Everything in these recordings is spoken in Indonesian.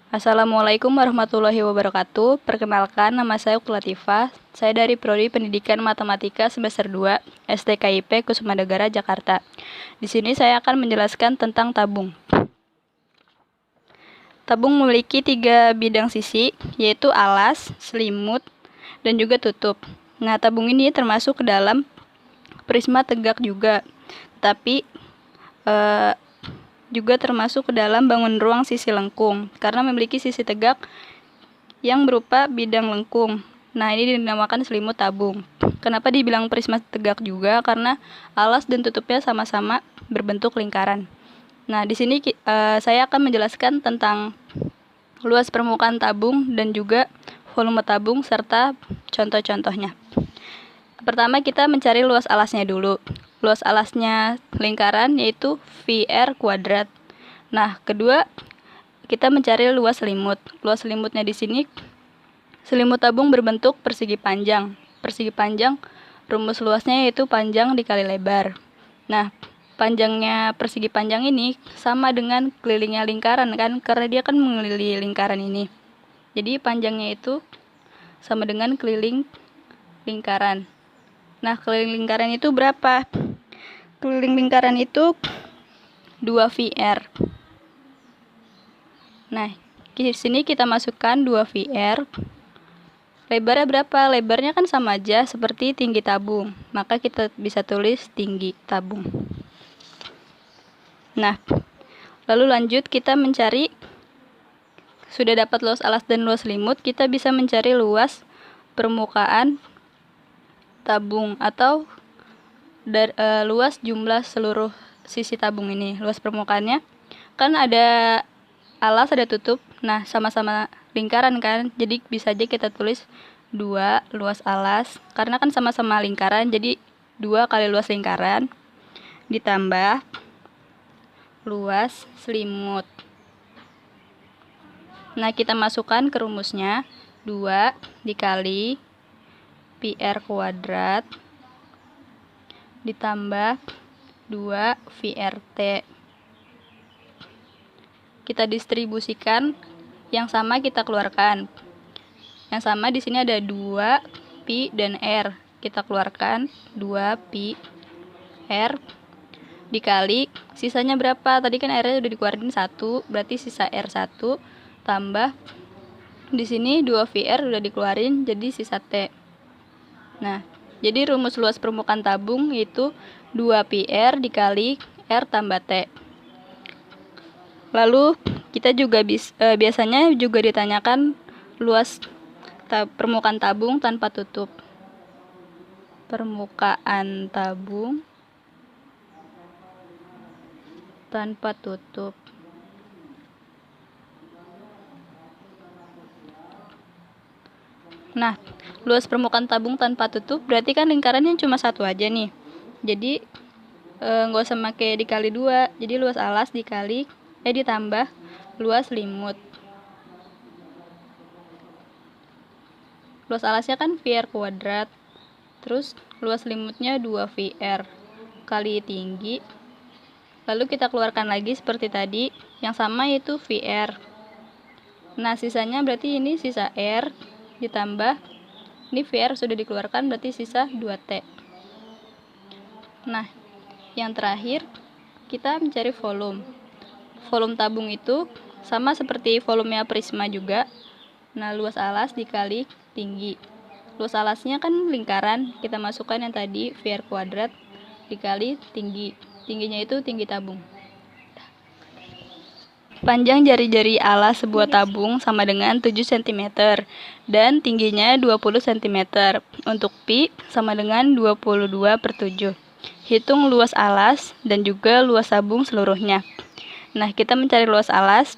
Assalamualaikum warahmatullahi wabarakatuh. Perkenalkan, nama saya Ukti Latifah. Saya dari Prodi Pendidikan Matematika semester 2, STKIP Kusumanegara, Jakarta. Di sini saya akan menjelaskan tentang tabung. Tabung memiliki 3 bidang sisi, yaitu alas, selimut, dan juga tutup. Nah, tabung ini termasuk ke dalam prisma tegak juga, tapi juga termasuk ke dalam bangun ruang sisi lengkung karena memiliki sisi tegak yang berupa bidang lengkung. Nah, ini dinamakan selimut tabung. Kenapa dibilang prisma tegak juga? Karena alas dan tutupnya sama-sama berbentuk lingkaran. Nah, di sini saya akan menjelaskan tentang luas permukaan tabung dan juga volume tabung serta contoh-contohnya. Pertama, kita mencari luas alasnya dulu. Luas alasnya lingkaran yaitu VR kuadrat. Nah, kedua, kita mencari luas selimut. Luas selimutnya di sini, selimut tabung berbentuk persegi panjang. Persegi panjang, rumus luasnya yaitu panjang dikali lebar. Nah, panjangnya persegi panjang ini sama dengan kelilingnya lingkaran kan, karena dia kan mengelilingi lingkaran ini. Jadi panjangnya itu sama dengan keliling lingkaran. Nah, keliling lingkaran itu berapa? Keliling lingkaran itu 2 VR. Nah, di sini kita masukkan 2 VR. Lebarnya berapa? Lebarnya kan sama aja seperti tinggi tabung. Maka kita bisa tulis tinggi tabung. Nah, lalu lanjut kita mencari, sudah dapat luas alas dan luas selimut, kita bisa mencari luas permukaan tabung atau luas jumlah seluruh sisi tabung ini. Luas permukaannya kan ada alas, ada tutup. Nah, sama-sama lingkaran kan, jadi bisa aja kita tulis 2 luas alas karena kan sama-sama lingkaran, jadi 2 kali luas lingkaran ditambah luas selimut. Nah, kita masukkan ke rumusnya, 2 dikali PR kuadrat ditambah 2 VRT. Kita distribusikan, yang sama kita keluarkan. Yang sama di sini ada 2 pi dan r. Kita keluarkan 2 pi r dikali sisanya berapa? Tadi kan r-nya udah dikeluarin 1, berarti sisa r1 tambah di sini 2 VR udah dikeluarin jadi sisa T. Nah, jadi rumus luas permukaan tabung itu 2 PR dikali R tambah T. Lalu kita juga biasanya juga ditanyakan luas permukaan tabung tanpa tutup. Permukaan tabung tanpa tutup. Nah, luas permukaan tabung tanpa tutup berarti kan lingkarannya cuma satu aja nih. Jadi nggak usah pakai dikali 2. Jadi luas alas ditambah luas selimut. Luas alasnya kan VR kuadrat. Terus luas selimutnya 2 VR kali tinggi. Lalu kita keluarkan lagi seperti tadi, yang sama yaitu VR. Nah, sisanya berarti ini sisa R ditambah ini VR sudah dikeluarkan, berarti sisa 2T. Nah, yang terakhir kita mencari volume. Volume tabung itu sama seperti volumenya prisma juga. Nah, luas alas dikali tinggi. Luas alasnya kan lingkaran, kita masukkan yang tadi VR kuadrat dikali tinggi. Tingginya itu tinggi tabung. Panjang jari-jari alas sebuah tabung sama dengan 7 cm dan tingginya 20 cm. Untuk pi sama dengan 22/7. Hitung luas alas dan juga luas tabung seluruhnya. Nah, kita mencari luas alas.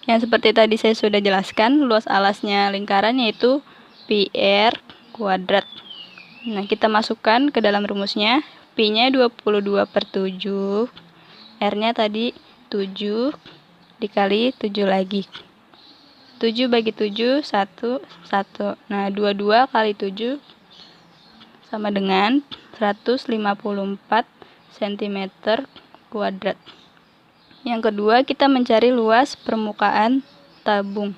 Yang seperti tadi saya sudah jelaskan, luas alasnya lingkaran yaitu pi r kuadrat. Nah, kita masukkan ke dalam rumusnya. Pi-nya 22/7. R-nya tadi 7 dikali 7 lagi. 7 bagi 7, 1, 1. Nah, 22 kali 7 sama dengan 154 cm kuadrat. Yang kedua, kita mencari luas permukaan tabung.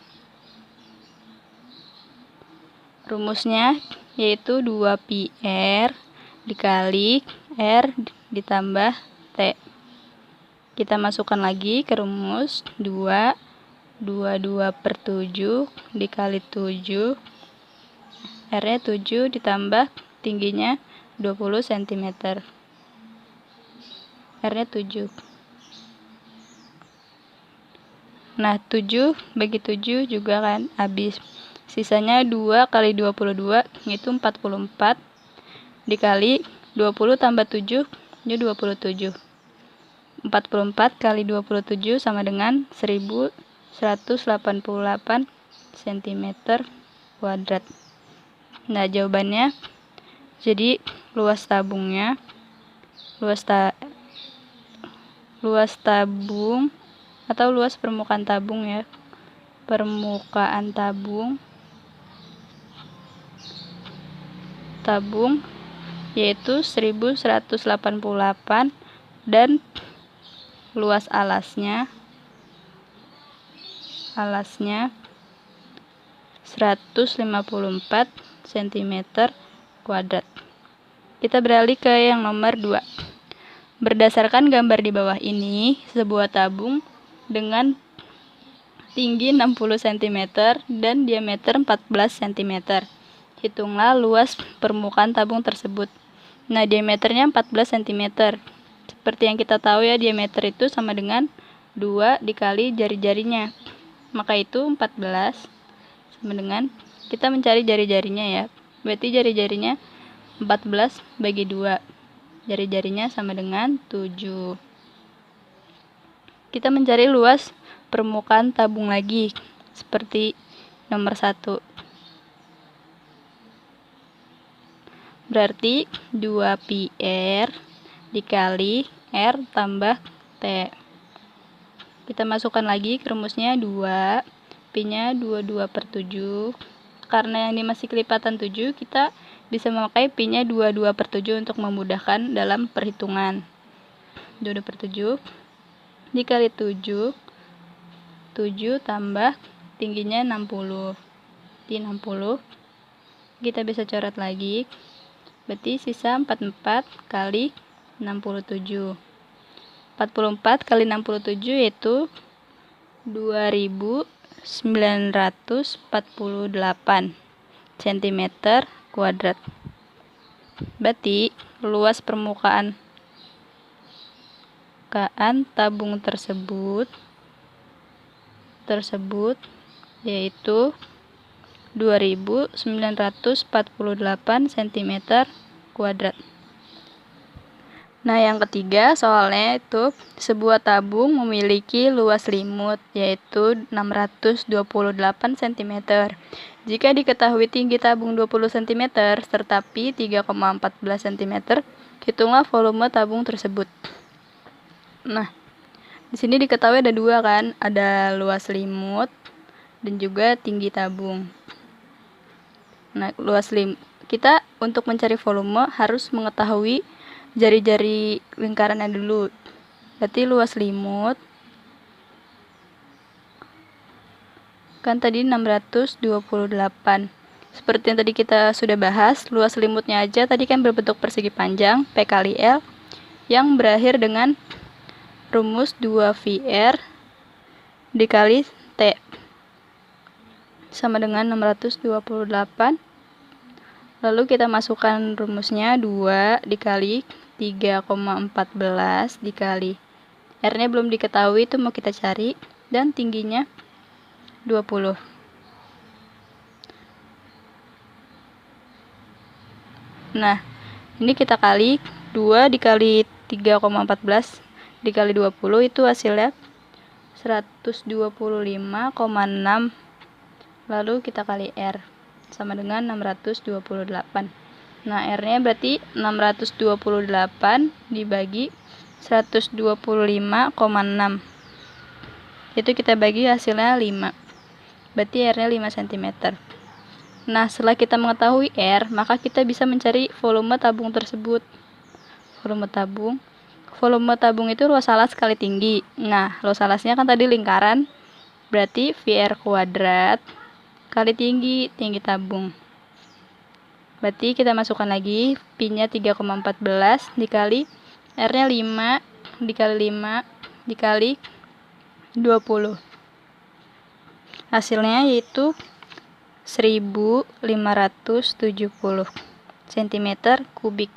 Rumusnya yaitu 2πr dikali R ditambah T. Kita masukkan lagi ke rumus 22/7 dikali 7. R-nya 7 ditambah tingginya 20 cm. R-nya 7. Nah, 7 bagi 7 juga kan habis. Sisanya 2 kali 22 itu 44 dikali 20 tambah 7 itu 27. 44 kali 27 sama dengan 1188 cm kuadrat. Nah, jawabannya jadi luas tabungnya luas tabung atau luas permukaan tabung ya. Permukaan tabung yaitu 1188 dan luas alasnya 154 cm kuadrat. Kita beralih ke yang nomor 2. Berdasarkan gambar di bawah ini, sebuah tabung dengan tinggi 60 cm dan diameter 14 cm. Hitunglah luas permukaan tabung tersebut. Nah, diameternya 14 cm. Seperti yang kita tahu ya, diameter itu sama dengan 2 dikali jari-jarinya. Maka itu 14 sama dengan, kita mencari jari-jarinya ya. Berarti jari-jarinya 14 bagi 2. Jari-jarinya sama dengan 7. Kita mencari luas permukaan tabung lagi, seperti nomor 1. Berarti 2πr dikali R tambah T. Kita masukkan lagi ke rumusnya 2. Pi-nya 22/7. Karena yang ini masih kelipatan 7, kita bisa memakai pi-nya 22/7 untuk memudahkan dalam perhitungan. 22/7 dikali 7. 7 tambah tingginya 60. Di 60. Kita bisa coret lagi. Berarti sisa 44 kali 67. 44 kali 67 yaitu 2948 cm kuadrat. Berarti luas permukaan tabung tersebut yaitu 2948 cm kuadrat. Nah, yang ketiga soalnya itu sebuah tabung memiliki luas limut yaitu 628 cm. Jika diketahui tinggi tabung 20 cm serta pi 3,14 cm, hitunglah volume tabung tersebut. Nah, di sini diketahui ada dua kan, ada luas limut dan juga tinggi tabung. Nah, kita untuk mencari volume harus mengetahui jari-jari lingkarannya dulu. Berarti luas limut kan tadi 628. Seperti yang tadi kita sudah bahas, luas limutnya aja tadi kan berbentuk persegi panjang P kali L yang berakhir dengan rumus 2πr dikali T sama dengan 628. Lalu kita masukkan rumusnya 2 dikali 3,14 dikali R-nya belum diketahui, itu mau kita cari, dan tingginya 20. Nah, ini kita kali 2 dikali 3,14 dikali 20 itu hasilnya 125,6. Lalu kita kali R sama dengan 628. Nah, R-nya berarti 628 dibagi 125,6. Itu kita bagi hasilnya 5. Berarti R-nya 5 cm. Nah, setelah kita mengetahui R, maka kita bisa mencari volume tabung tersebut. Volume tabung itu luas alas kali tinggi. Nah, luas alasnya kan tadi lingkaran, berarti VR kuadrat kali tinggi tabung. Berarti kita masukkan lagi, Pi-nya 3,14 dikali R-nya 5 dikali 5 dikali 20. Hasilnya yaitu 1570 cm kubik.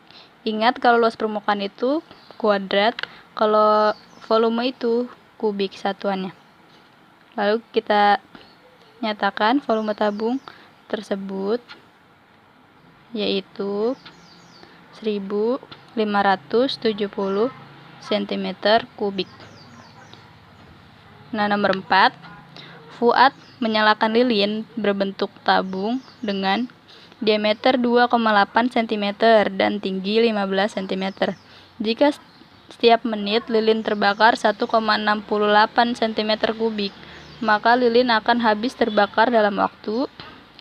Ingat kalau luas permukaan itu kuadrat, kalau volume itu kubik satuannya. Lalu kita nyatakan volume tabung tersebut yaitu 1570 cm kubik. Nah, nomor 4, Fuad menyalakan lilin berbentuk tabung dengan diameter 2,8 cm dan tinggi 15 cm. Jika setiap menit lilin terbakar 1,68 cm kubik, maka lilin akan habis terbakar dalam waktu,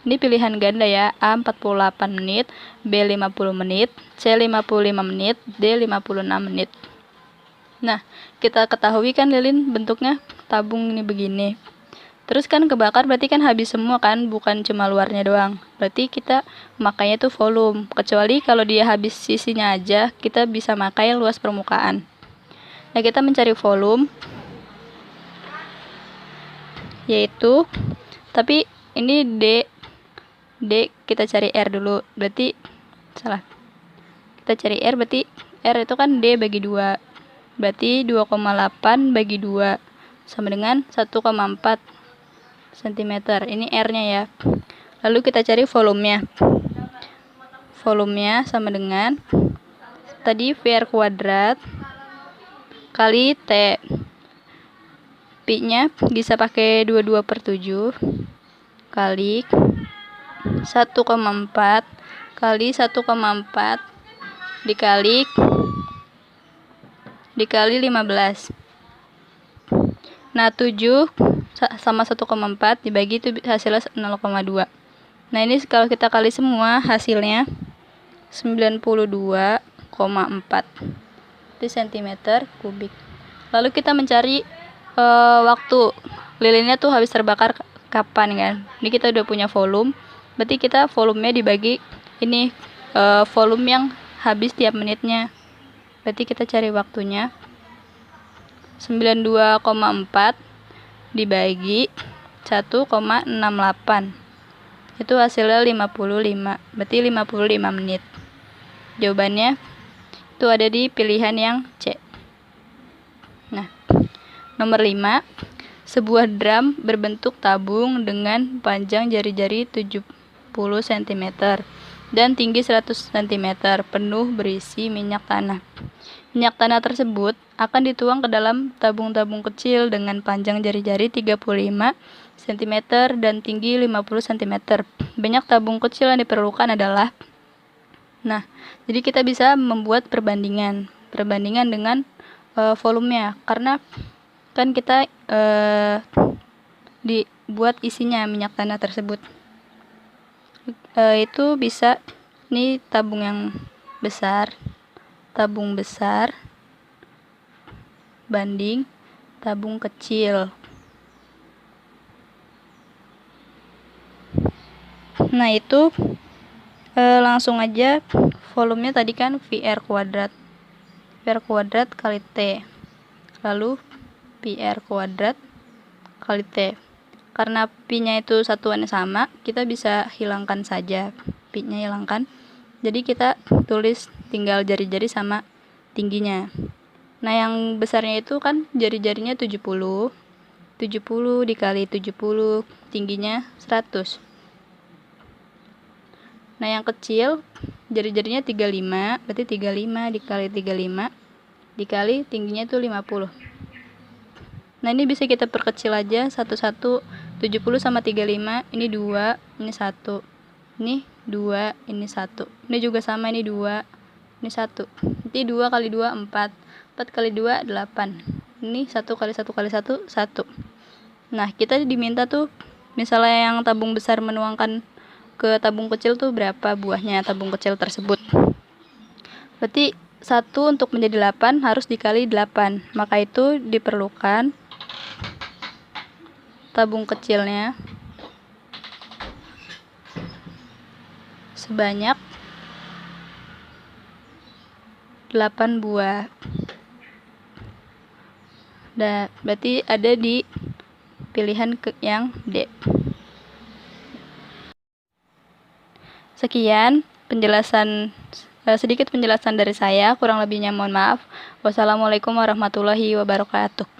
ini pilihan ganda ya, A 48 menit, B 50 menit, C 55 menit, D 56 menit. Nah, kita ketahui kan lilin bentuknya tabung ini begini. Terus kan kebakar berarti kan habis semua kan, bukan cuma luarnya doang. Berarti kita makanya tuh volume. Kecuali kalau dia habis sisinya aja, kita bisa makai luas permukaan. Nah, kita mencari volume yaitu, tapi ini D kita cari R dulu. Berarti salah. Kita cari R, berarti R itu kan D bagi 2. Berarti 2,8 bagi 2 sama dengan 1,4 cm. Ini R-nya ya. Lalu kita cari volumenya. Volumenya sama dengan tadi VR kuadrat kali T. Pi-nya bisa pakai 22/7 kali 1,4 kali 1,4 dikali 15. Nah, 7 sama 1,4 dibagi itu hasilnya 0,2. Nah, ini kalau kita kali semua hasilnya 92,4 cm kubik. Lalu kita mencari waktu lilinnya tuh habis terbakar kapan kan. Ini kita udah punya volume, berarti kita volumenya dibagi ini volume yang habis tiap menitnya. Berarti kita cari waktunya 92,4 dibagi 1,68. Itu hasilnya 55. Berarti 55 menit. Jawabannya itu ada di pilihan yang C. Nah, nomor 5, sebuah drum berbentuk tabung dengan panjang jari-jari 70 cm dan tinggi 100 cm penuh berisi minyak tanah. Minyak tanah tersebut akan dituang ke dalam tabung-tabung kecil dengan panjang jari-jari 35 cm dan tinggi 50 cm. Banyak tabung kecil yang diperlukan adalah, nah, jadi kita bisa membuat perbandingan dengan volumenya, karena kan kita dibuat isinya minyak tanah tersebut. Itu bisa, ini tabung yang besar, tabung besar banding tabung kecil. Nah, itu langsung aja volumenya tadi kan VR kuadrat kali T, lalu PR kuadrat kali T. Karena Pi-nya itu satuannya sama, kita bisa hilangkan saja, Pi-nya hilangkan. Jadi kita tulis tinggal jari-jari sama tingginya. Nah, yang besarnya itu kan jari-jarinya 70 dikali 70, tingginya 100. Nah, yang kecil jari-jarinya 35, berarti 35 dikali 35 dikali tingginya itu 50. Nah, ini bisa kita perkecil aja satu-satu. 70 sama 35, ini 2, ini 1. Ini 2, ini 1. Ini juga sama, ini 2, ini 1. Nanti 2 kali 2 4. 4 kali 2 8. Ini 1 kali 1 kali 1 1. Nah, kita diminta tuh misalnya yang tabung besar menuangkan ke tabung kecil tuh berapa buahnya tabung kecil tersebut. Berarti 1 untuk menjadi 8 harus dikali 8. Maka itu diperlukan tabung kecilnya sebanyak 8 buah. Berarti ada di pilihan yang D. Sekian sedikit penjelasan dari saya, kurang lebihnya mohon maaf. Wassalamualaikum warahmatullahi wabarakatuh.